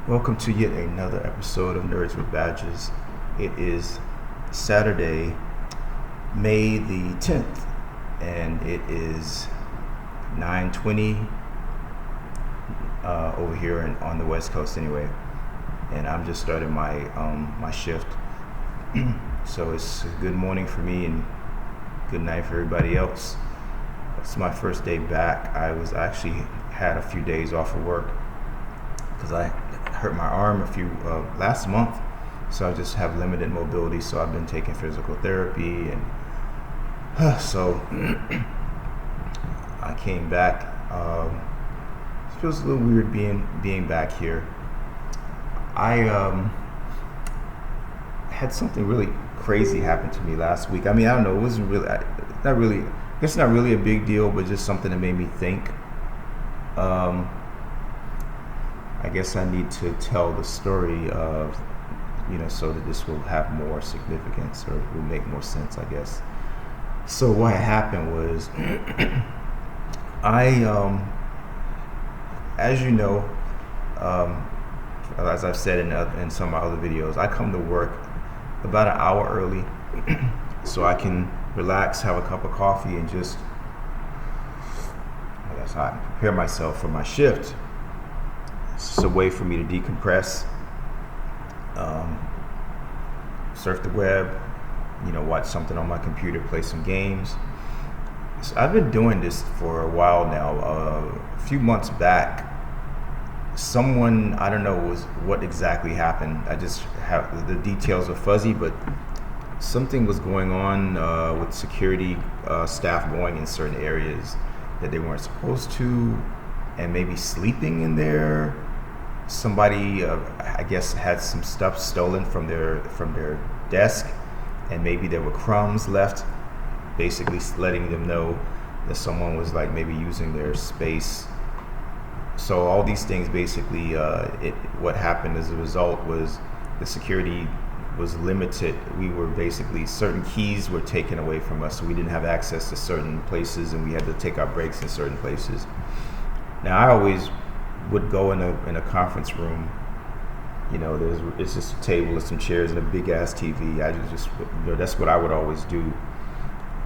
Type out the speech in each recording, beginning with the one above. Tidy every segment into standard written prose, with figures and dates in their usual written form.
Welcome to yet another episode of Nerds with Badges. It is Saturday, May the 10th, and it is 9:20 over here on the West Coast anyway. And I'm just starting my shift. So it's good morning for me and good night for everybody else. It's my first day back. I was actually had a few days off of work because I hurt my arm last month, so I just have limited mobility. So I've been taking physical therapy, and so I came back. It feels a little weird being back here. I had something really crazy happen to me last week. I mean, I don't know. It wasn't really, not really. I guess not really a big deal, but just something that made me think. I guess I need to tell the story of, so that this will have more significance or will make more sense, I guess. So what happened was, I, as you know, as I've said in some of my other videos, I come to work about an hour early so I can relax, have a cup of coffee, and just, that's how I prepare myself for my shift. It's a way for me to decompress, surf the web, watch something on my computer, play some games. So I've been doing this for a while now. A few months back, someone, I don't know what exactly happened. I just have the details are fuzzy, but something was going on with security staff going in certain areas that they weren't supposed to, and maybe sleeping in there. Somebody, I guess, had some stuff stolen from their desk, and maybe there were crumbs left, basically letting them know that someone was like maybe using their space. So all these things basically, what happened as a result was the security was limited. We were basically, certain keys were taken away from us, so we didn't have access to certain places, and we had to take our breaks in certain places. Now I always would go in a conference room. It's just a table and some chairs and a big ass TV. I just that's what I would always do.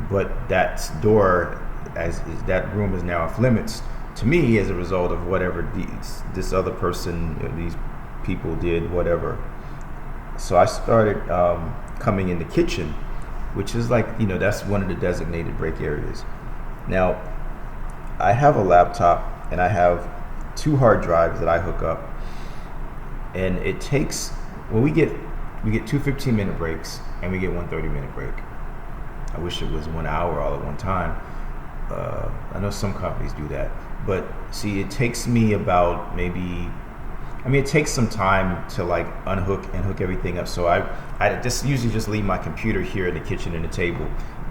But that door, that room is now off limits to me as a result of whatever this other person, these people did, whatever. So I started coming in the kitchen, which is like, that's one of the designated break areas. Now, I have a laptop and I have 2 hard drives that I hook up, and it takes, when we get 2 15-minute breaks and we get 1 30-minute break. I wish it was 1 hour all at one time. I know some companies do that, but see, it takes me about it takes some time to like unhook and hook everything up. So I just usually just leave my computer here in the kitchen and the table.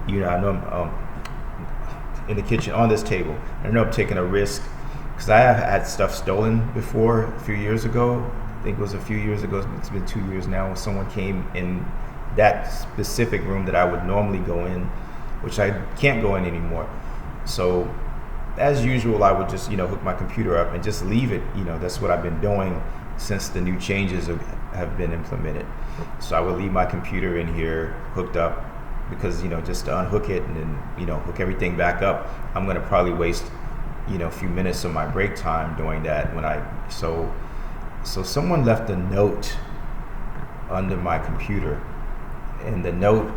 I know I'm in the kitchen on this table. I know I'm taking a risk because I have had stuff stolen before a few years ago. I think it was a few years ago. It's been 2 years now. When someone came in that specific room that I would normally go in, which I can't go in anymore. So as usual, I would just, hook my computer up and just leave it. That's what I've been doing since the new changes have been implemented. So I would leave my computer in here hooked up because, just to unhook it and then, hook everything back up, I'm going to probably waste, a few minutes of my break time doing that. So someone left a note under my computer, and the note,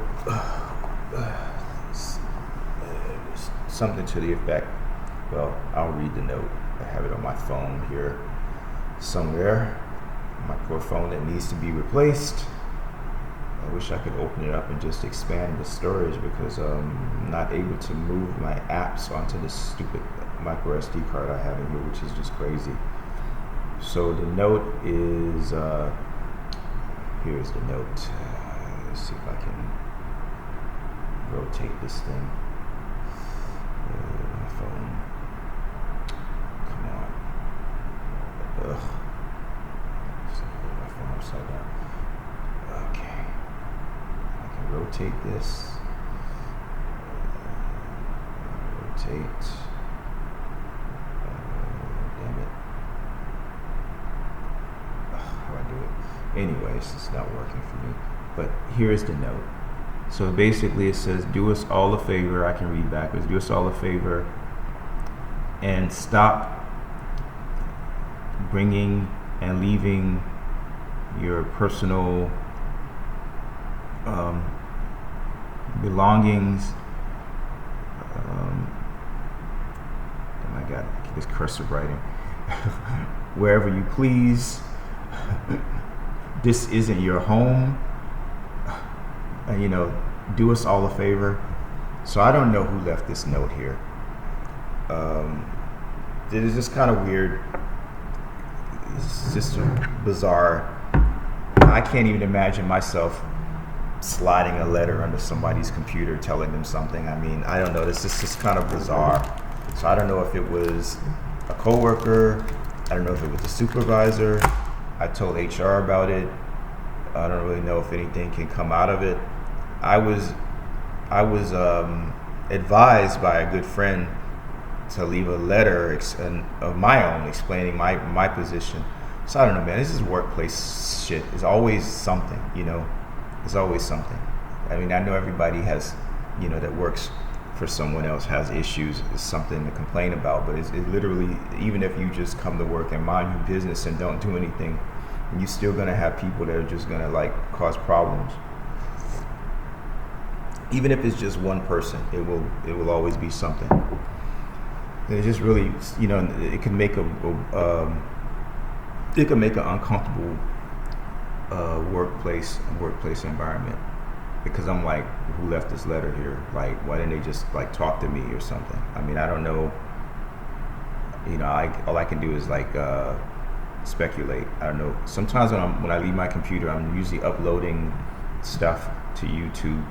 something to the effect, well, I'll read the note. I have it on my phone here somewhere. My poor phone that needs to be replaced. I wish I could open it up and just expand the storage because I'm not able to move my apps onto this stupid micro SD card I have in here, which is just crazy. So the note is, here's the note. Let's see if I can rotate this thing. My phone. Come on. Ugh. Just put my phone upside down. Okay. I can rotate this. Rotate. Damn it. Anyways, it's not working for me. But here's the note. So basically it says, do us all a favor. I can read backwards. Do us all a favor and stop bringing and leaving your personal belongings. Oh my God, I keep this cursive writing. Wherever you please. This isn't your home. And do us all a favor. So I don't know who left this note here. It is just kind of weird. It's just bizarre. I can't even imagine myself sliding a letter under somebody's computer telling them something. I mean, I don't know. This is just kind of bizarre. So I don't know if it was a coworker. I don't know if it was the supervisor. I told HR about it. I don't really know if anything can come out of it. I was advised by a good friend to leave a letter of my own explaining my position. So I don't know, man. This is workplace shit. It's always something, It's always something. I mean, I know everybody has, that works for someone else has issues. It's something to complain about. But it literally, even if you just come to work and mind your business and don't do anything, you're still gonna have people that are just gonna cause problems. Even if it's just one person, it will always be something. It's just really, it can make an uncomfortable workplace environment, because I'm like, who left this letter here? Why didn't they just talk to me or something? I mean, I don't know. All I can do is speculate. I don't know. Sometimes when I leave my computer, I'm usually uploading stuff to YouTube,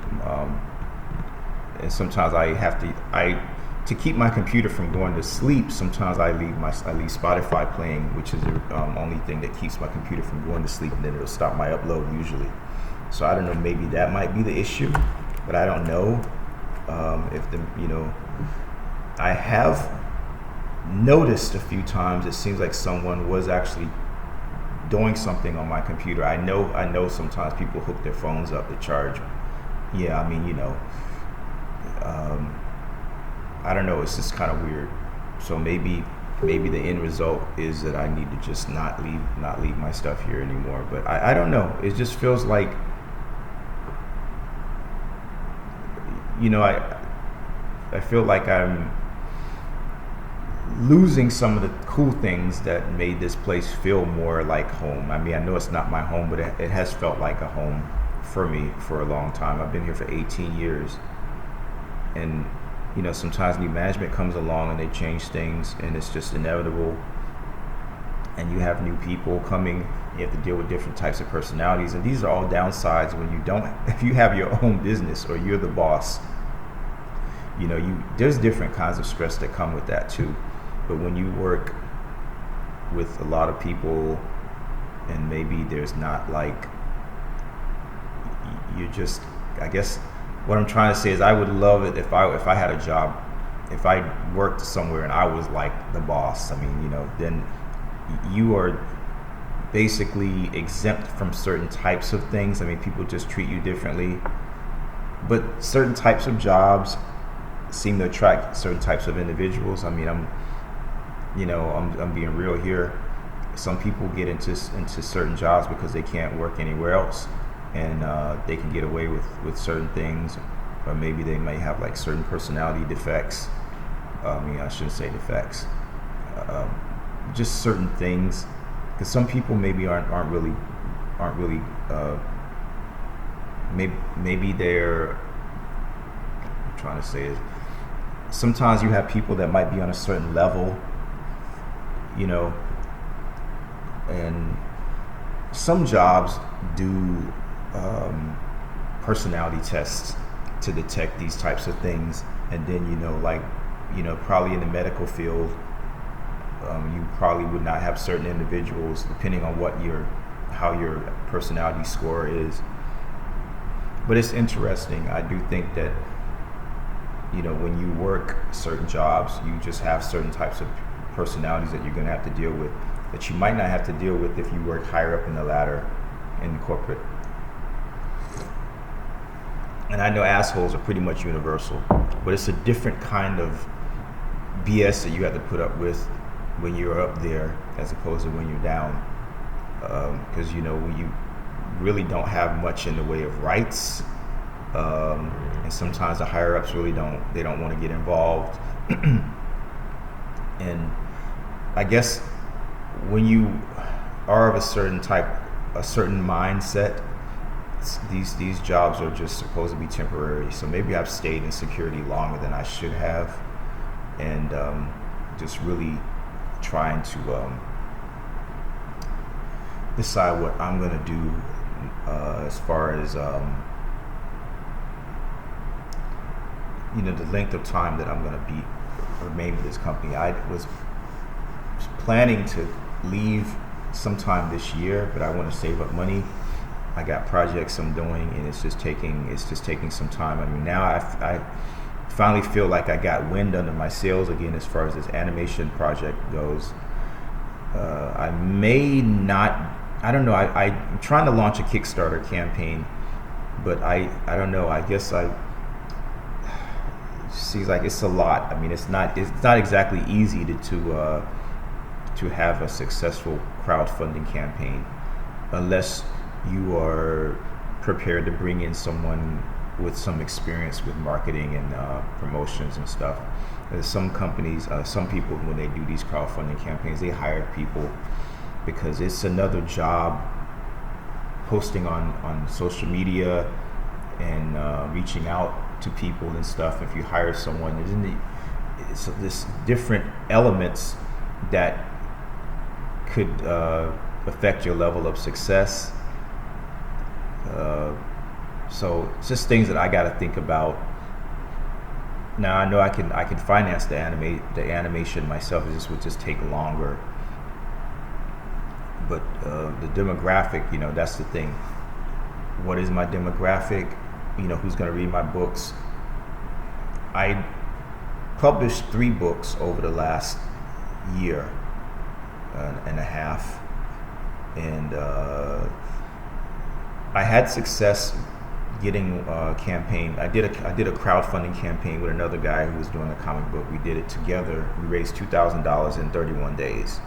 and sometimes I have to keep my computer from going to sleep. Sometimes I leave Spotify playing, which is the only thing that keeps my computer from going to sleep, and then it'll stop my upload usually. So I don't know. Maybe that might be the issue, but I don't know I have noticed a few times it seems like someone was actually doing something on my computer. I know sometimes people hook their phones up to charge. Yeah, I mean, I don't know. It's just kind of weird. So maybe the end result is that I need to just not leave my stuff here anymore. But I don't know. It just feels like, I feel like I'm losing some of the cool things that made this place feel more like home. I mean, I know it's not my home, but it has felt like a home for me for a long time. I've been here for 18 years. And, sometimes new management comes along and they change things, and it's just inevitable. And you have new people coming, you have to deal with different types of personalities. And these are all downsides when if you have your own business or you're the boss. There's different kinds of stress that come with that too. But when you work with a lot of people, and maybe there's not you're just, I guess what I'm trying to say is, I would love it if I had a job, if I worked somewhere and I was the boss. I mean, then you are basically exempt from certain types of things. I mean, people just treat you differently. But certain types of jobs seem to attract certain types of individuals. I mean, I'm being real here. Some people get into certain jobs because they can't work anywhere else, and they can get away with certain things, or maybe they might have certain personality defects. I mean, I shouldn't say defects, just certain things. Because some people maybe aren't really. Maybe they're. I'm trying to say is, sometimes you have people that might be on a certain level, and some jobs do personality tests to detect these types of things, and then probably in the medical field, you probably would not have certain individuals depending on how your personality score is. But it's interesting. I do think that when you work certain jobs, you just have certain types of personalities that you're going to have to deal with, that you might not have to deal with if you work higher up in the ladder. in the corporate. And I know assholes are pretty much universal, but it's a different kind of BS that you have to put up with when you're up there as opposed to when you're down. Because when you really don't have much in the way of rights, and sometimes the higher ups really don't want to get involved. And I guess when you are of a certain mindset, these jobs are just supposed to be temporary. So maybe I've stayed in security longer than I should have, and just really trying to decide what I'm gonna do as far as the length of time that I'm gonna remain with this company. I was planning to leave sometime this year, but I want to save up money. I got projects I'm doing, and it's just taking some time. I mean, now I finally feel like I got wind under my sails again as far as this animation project goes. I may not. I don't know. I'm trying to launch a Kickstarter campaign, but I don't know. I guess it seems like it's a lot. I mean, it's not exactly easy to have a successful crowdfunding campaign unless you are prepared to bring in someone with some experience with marketing and promotions and stuff. There's some companies, some people, when they do these crowdfunding campaigns, they hire people because it's another job posting on social media and reaching out to people and stuff. If you hire someone, it's this different elements that could affect your level of success. So it's just things that I got to think about. Now I know I can finance the animation myself. It just would just take longer. But the demographic, that's the thing. What is my demographic? Who's going to read my books? I published 3 books over the last year and a half, and I had success getting a campaign. I did a crowdfunding campaign with another guy who was doing a comic book. We did it together. We raised $2,000 in 31 days,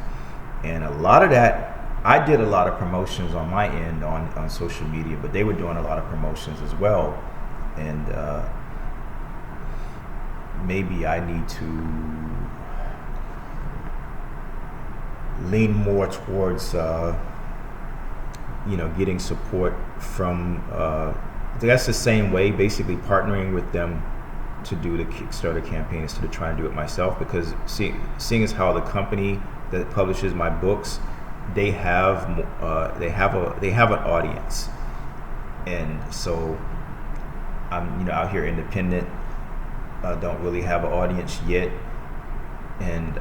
and a lot of that, I did a lot of promotions on my end on social media, but they were doing a lot of promotions as well, and maybe I need to lean more towards getting support from that's the same way, basically partnering with them to do the Kickstarter campaign instead of trying to do it myself, because seeing as how the company that publishes my books, they have an audience, and so I'm out here independent. I don't really have an audience yet, and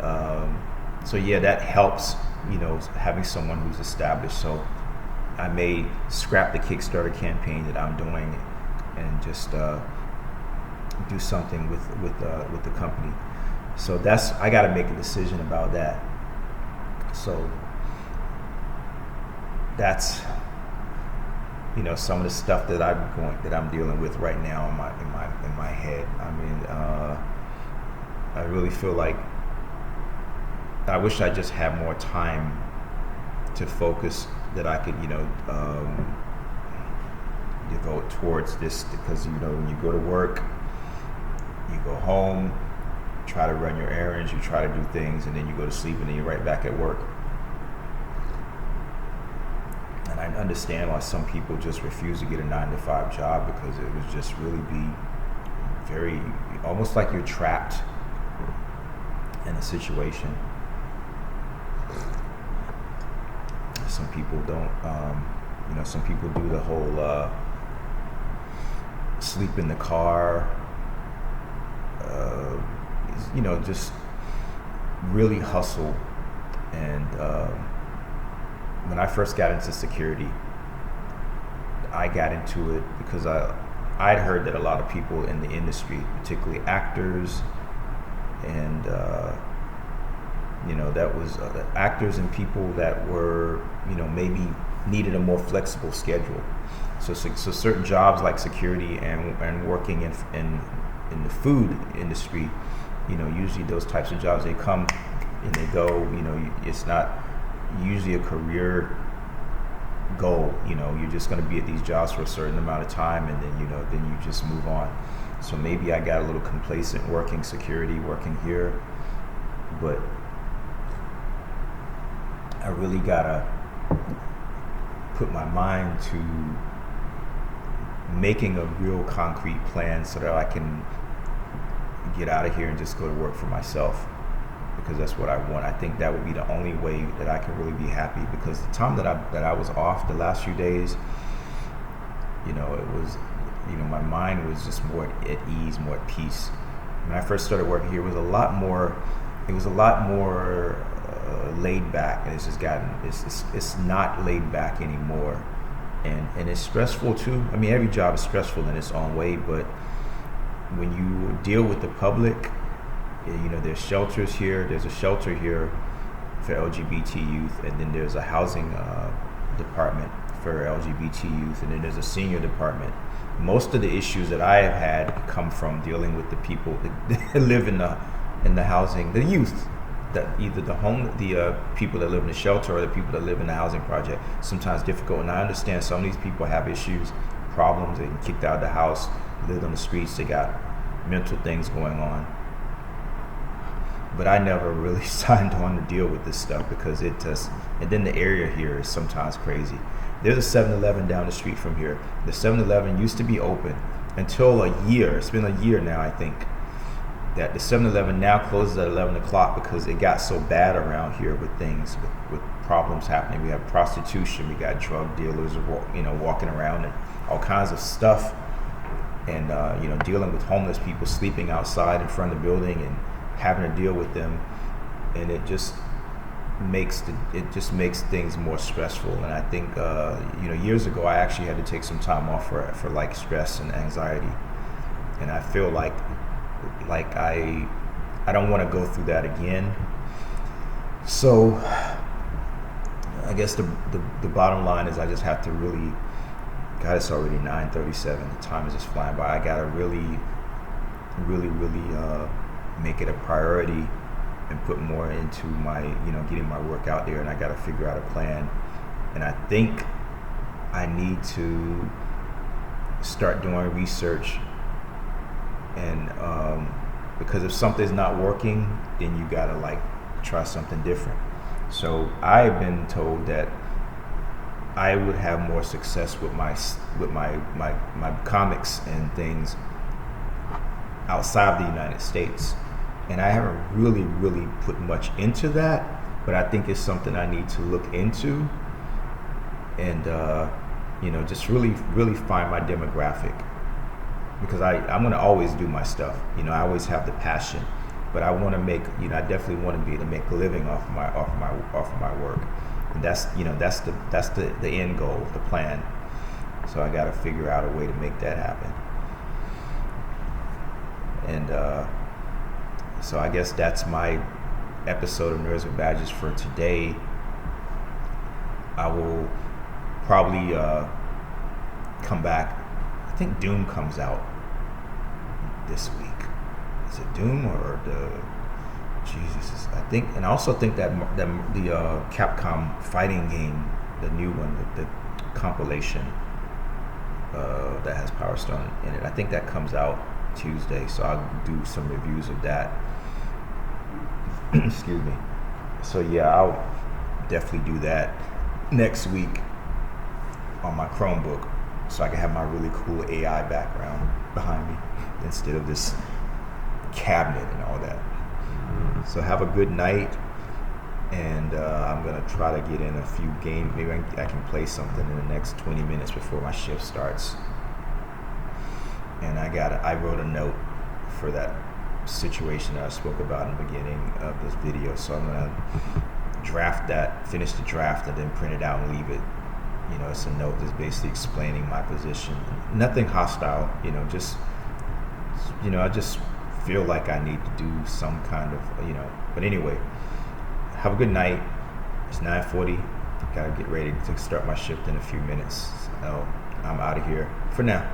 so yeah, that helps, having someone who's established. So I may scrap the Kickstarter campaign that I'm doing and just do something with the company. So I got to make a decision about that. So that's some of the stuff that I'm dealing with right now in my head. I mean, I really feel like I wish I just had more time to focus, that I could devote towards this, because when you go to work, you go home, try to run your errands, you try to do things, and then you go to sleep, and then you're right back at work. And I understand why some people just refuse to get a 9-to-5 job, because it would just really be very, almost like you're trapped in a situation. Some people don't, some people do the whole sleep in the car, just really hustle. And when I first got into security, I got into it because I'd heard that a lot of people in the industry, particularly actors, and that was actors and people that were maybe needed a more flexible schedule. So certain jobs like security and working in the food industry, usually those types of jobs, they come and they go. It's not usually a career goal. You're just going to be at these jobs for a certain amount of time, and then you just move on. So maybe I got a little complacent working security, working here, but I really gotta put my mind to making a real concrete plan so that I can get out of here and just go to work for myself, because that's what I want. I think that would be the only way that I can really be happy, because the time that I was off the last few days, it was, my mind was just more at ease, more at peace. When I first started working here, it was a lot more laid back, and it's not laid back anymore, and it's stressful too. I mean, every job is stressful in its own way, but when you deal with the public, there's shelters here. There's a shelter here for LGBT youth, and then there's a housing department for LGBT youth, and then there's a senior department. Most of the issues that I have had come from dealing with the people that live in the housing, the youth, that either the people that live in the shelter or the people that live in the housing project. Sometimes difficult, and I understand some of these people have issues, problems. They get kicked out of the house, live on the streets. They got mental things going on. But I never really signed on to deal with this stuff, because it just, and then the area here is sometimes crazy. There's a 7-Eleven down the street from here. The 7-Eleven used to be open until a year. It's been a year now, I think, that the 7-Eleven now closes at 11 o'clock because it got so bad around here with things, with problems happening. We have prostitution, we got drug dealers, walking around, and all kinds of stuff, and dealing with homeless people sleeping outside in front of the building and having to deal with them, and it just makes things more stressful. And I think years ago I actually had to take some time off for like stress and anxiety, and I feel like I don't want to go through that again. So I guess the bottom line is I just have to really, God, it's already 9:37. The time is just flying by. I gotta really make it a priority and put more into my, getting my work out there, and I gotta figure out a plan. And I think I need to start doing research, and because if something's not working, then you gotta try something different. So I've been told that I would have more success with my comics and things outside of the United States, and I haven't really put much into that, but I think it's something I need to look into, and just really find my demographic, because I'm going to always do my stuff. I always have the passion, but I want to make, I definitely want to be able to make a living off of my work, and that's the end goal, the plan. So I got to figure out a way to make that happen. And so I guess that's my episode of Nerds with Badges for today. I will probably come back. I think Doom comes out this week. Is it Doom or the Jesus? I think, and I also think that the Capcom fighting game, the new one, the compilation that has Power Stone in it, I think that comes out Tuesday. So I'll do some reviews of that. Excuse me. So yeah, I'll definitely do that next week on my Chromebook, so I can have my really cool AI background behind me instead of this cabinet and all that. So have a good night, and I'm gonna try to get in a few games. Maybe I can play something in the next 20 minutes before my shift starts. And I wrote a note for that situation that I spoke about in the beginning of this video, so I'm gonna finish the draft, and then print it out and leave it. It's a note that's basically explaining my position. Nothing hostile, just I just feel like I need to do some kind of, but anyway, have a good night. It's 9:40. Gotta get ready to start my shift in a few minutes. So I'm out of here for now.